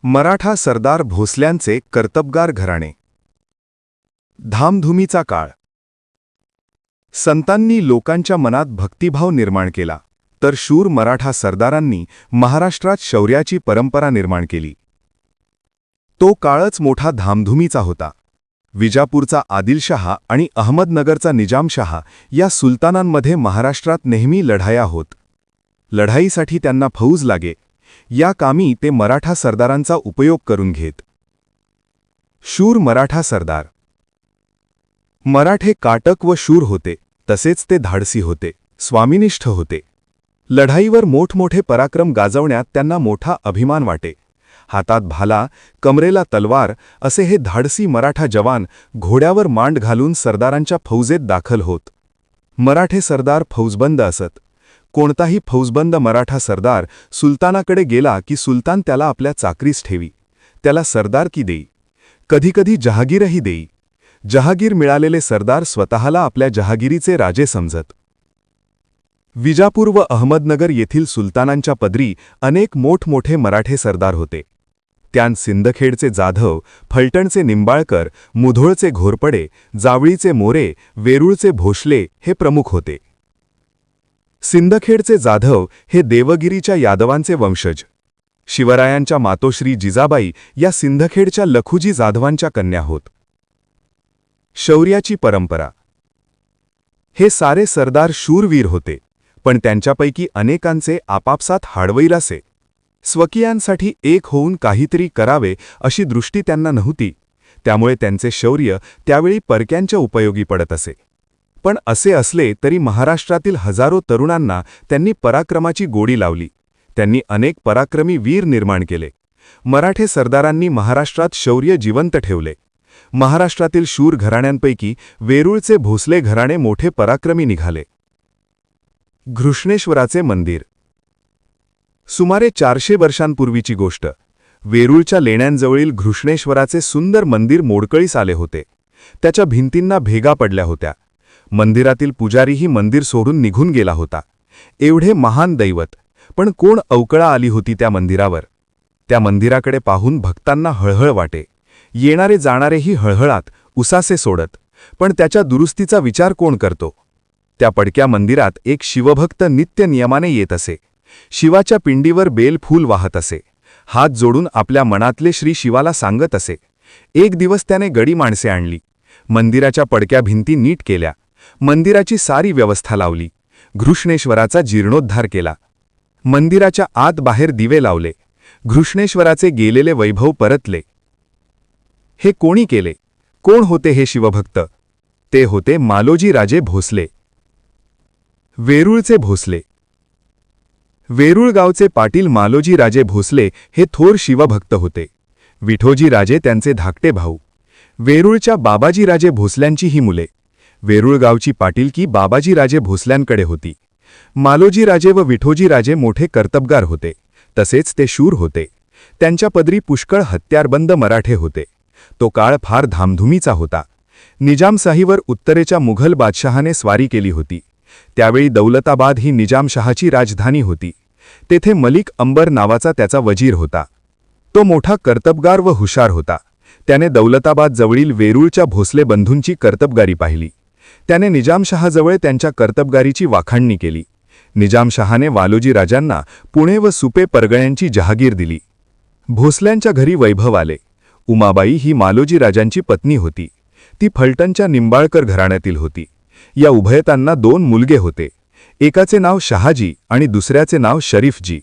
मराठा सरदार भोसल्यांचे कर्तबगार घराणे. धामधुमीचा काळ. संतांनी लोकांच्या मनात भक्तिभाव निर्माण केला, तर शूर मराठा सरदारांनी महाराष्ट्रात शौर्याची परंपरा निर्माण केली. तो काळच मोठा धामधुमीचा होता. विजापूरचा आदिलशहा आणि अहमदनगरचा निजामशहा या सुलतानांमध्ये महाराष्ट्रात नेहमी लढाया होत. लढाईसाठी त्यांना फौज लागे, या कामी ते मराठा सरदारांचा उपयोग करून घेत. शूर मराठा सरदार. मराठे काटक व शूर होते, तसेच ते धाडसी होते, स्वामिनिष्ठ होते. लढाईवर मोठमोठे पराक्रम गाजवण्यात त्यांना मोठा अभिमान वाटे. हातात भाला, कमरेला तलवार असे हे धाडसी मराठा जवान घोड्यावर मांड घालून सरदारांच्या फौजेत दाखल होत. मराठे सरदार फौजबंद असत. कोणताही फौजबंद मराठा सरदार सुलतानाकडे गेला की सुलतान त्याला आपल्या चाकरीस ठेवी, त्याला सरदारकी देई, कधीकधी जहागीरही देई. जहागीर मिळालेले सरदार स्वतःला आपल्या जहागिरीचे राजे समजत. विजापूर व अहमदनगर येथील सुलतानांच्या पदरी अनेक मोठमोठे मराठे सरदार होते. त्यांत सिंदखेडचे जाधव, फलटणचे निंबाळकर, मुधोळचे घोरपडे, जावळीचे मोरे, वेरूळचे भोसले हे प्रमुख होते. सिंदखेडचे जाधव हे देवगिरीच्या यादवांचे वंशज. शिवरायांच्या मातोश्री जिजाबाई या सिंदखेडच्या लखुजी जाधवांच्या कन्या होत. शौर्याची परंपरा. हे सारे सरदार शूरवीर होते, पण त्यांच्यापैकी अनेकांचे आपापसात हाडवैर असे. स्वकीयांसाठी एक होऊन काहीतरी करावे अशी दृष्टी त्यांना नव्हती, त्यामुळे त्यांचे शौर्य त्यावेळी परक्यांच्या उपयोगी पडत असे. पण असे असले तरी महाराष्ट्रातील हजारो तरुणांना त्यांनी पराक्रमाची गोडी लावली. त्यांनी अनेक पराक्रमी वीर निर्माण केले. मराठे सरदारांनी महाराष्ट्रात शौर्य जिवंत ठेवले. महाराष्ट्रातील शूर घराण्यांपैकी वेरूळचे भोसले घराणे मोठे पराक्रमी निघाले. घृष्णेश्वराचे मंदिर. सुमारे 400 वर्षांपूर्वीची गोष्ट. वेरूळच्या लेण्यांजवळील घृष्णेश्वराचे सुंदर मंदिर मोडकळीस आले होते. त्याच्या भिंतींना भेगा पडल्या होत्या. मंदिरातील पुजारीही मंदिर सोडून निघून गेला होता. एवढे महान दैवत, पण कोण अवकळा आली होती त्या मंदिरावर. त्या मंदिराकडे पाहून भक्तांना हळहळ वाटे. येणारे जाणारेही हळहळात, उसासे सोडत. पण त्याच्या दुरुस्तीचा विचार कोण करतो. त्या पडक्या मंदिरात एक शिवभक्त नित्य नियमाने येत असे. शिवाच्या पिंडीवर बेलफूल वाहत असे. हात जोडून आपल्या मनातले श्री शिवाला सांगत असे. एक दिवस त्याने गडी माणसे आणली. मंदिराच्या पडक्या भिंती नीट केल्या. मंदिराची सारी व्यवस्था लावली. घृष्णेश्वराचा जीर्णोद्धार केला. मंदिराच्या आत बाहेर दिवे लावले. घृष्णेश्वराचे गेलेले वैभव परतले. हे कोणी केले? कोण होते हे शिवभक्त? ते होते मालोजी राजे भोसले. वेरूळचे भोसले. वेरूळ गावचे पाटील मालोजी राजे भोसले हे थोर शिवभक्त होते. विठोजी राजे त्यांचे धाकटे भाऊ. वेरूळच्या बाबाजी राजे भोसल्यांची ही मुले. वेरूळ गावची पाटीलकी बाबाजी राजे भोसल्यांकडे होती. मालोजी राजे व विठोजी राजे मोठे कर्तबगार होते, तसेच ते शूर होते. त्यांच्या पदरी पुष्कळ हत्यारबंद मराठे होते. तो काळ फार धामधुमीचा होता. निजामशाहीवर उत्तरेच्या मुघल बादशहाने स्वारी केली होती. त्यावेळी दौलताबाद ही निजामशहाची राजधानी होती. तेथे मलिक अंबर नावाचा त्याचा वजीर होता. तो मोठा कर्तबगार व हुशार होता. त्याने दौलताबाद जवळील वेरूळच्या भोसले बंधूंची कर्तबगारी पाहिली. त्याने निजामशहाजवळ त्यांच्या कर्तबगारीची वाखाणणी केली. निजामशहाने वालोजी राजांना पुणे व सुपे परगण्यांची जहागीर दिली. भोसल्यांच्या घरी वैभव आले. उमाबाई ही मालोजी राजांची पत्नी होती. ती फलटणच्या निंबाळकर घराण्यातील होती. या उभयतांना 2 मुलगे होते. एकाचे नाव शहाजी आणि दुसऱ्याचे नाव शरीफजी.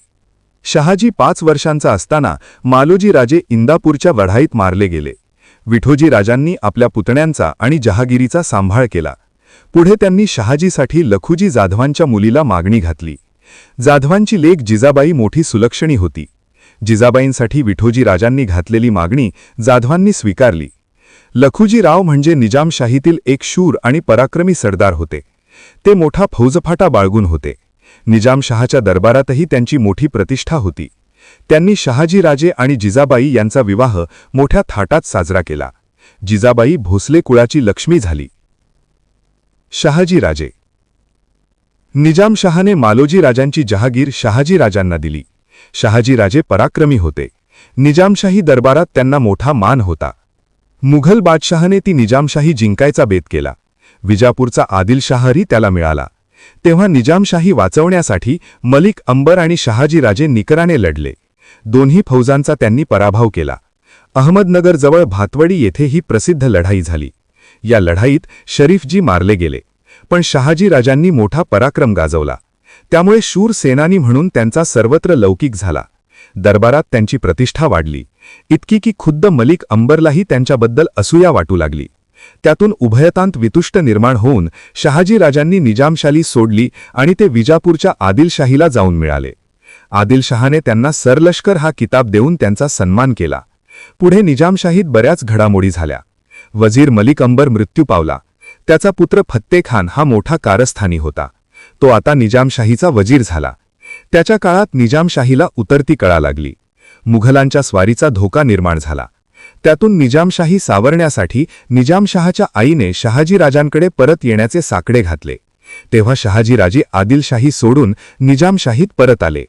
शहाजी 5 वर्षांचा असताना मालोजी राजे इंदापूरच्या लढाईत मारले गेले. विठोजी राजांनी आपल्या पुतण्यांचा आणि जहागिरीचा सांभाळ केला. पुढे त्यांनी शहाजीसाठी लखुजी जाधवांच्या मुलीला मागणी घातली. जाधवांची लेक जिजाबाई मोठी सुलक्षणी होती. जिजाबाईंसाठी विठोजी राजांनी घातलेली मागणी जाधवांनी स्वीकारली. लखुजीराव म्हणजे निजामशाहीतील एक शूर आणि पराक्रमी सरदार होते. ते मोठा फौजफाटा बाळगून होते. निजामशहाच्या दरबारातही त्यांची मोठी प्रतिष्ठा होती. त्यांनी शहाजीराजे आणि जिजाबाई यांचा विवाह मोठ्या थाटात साजरा केला. जिजाबाई भोसले कुळाची लक्ष्मी झाली. शहाजीराजे. निजामशहाने मालोजी राजांची जहागीर शहाजीराजांना दिली. शहाजीराजे पराक्रमी होते. निजामशाही दरबारात त्यांना मोठा मान होता. मुघल बादशहाने ती निजामशाही जिंकायचा बेत केला. विजापूरचा आदिलशाहही त्याला मिळाला. तेव्हा निजामशाही वाचवण्यासाठी मलिक अंबर आणि शहाजीराजे निकराने लढले. दोन्ही फौजांचा त्यांनी पराभव केला. अहमदनगरजवळ भातवडी येथे ही प्रसिद्ध लढाई झाली. या लढाईत शरीफजी मारले गेले, पण शहाजीराजांनी मोठा पराक्रम गाजवला. त्यामुळे शूर सेनानी म्हणून त्यांचा सर्वत्र लौकिक झाला. दरबारात त्यांची प्रतिष्ठा वाढली, इतकी की खुद्द मलिक अंबरलाही त्यांच्याबद्दल असूया वाटू लागली. त्यातून उभयतांत वितुष्ट निर्माण होऊन शहाजीराजांनी निजामशाही सोडली आणि ते विजापूरच्या आदिलशाहीला जाऊन मिळाले. आदिलशहाने त्यांना सरलष्कर हा किताब देऊन त्यांचा सन्मान केला. पुढे निजामशाहीत बऱ्याच घडामोडी झाल्या. वजीर मलिक अंबर मृत्यू पावला. त्याचा पुत्र फत्तेखान हा मोठा कारस्थानी होता. तो आता निजामशाहीचा वजीर झाला. त्याच्या काळात निजामशाहीला उतरती कळा लागली. मुघलांच्या स्वारीचा धोका निर्माण झाला. त्यातून निजामशाही सावरण्यासाठी निजामशहाच्या आईने शहाजीराजांकडे परत येण्याचे साकडे घातले. तेव्हा शहाजीराजे आदिलशाही सोडून निजामशाहीत परत आले.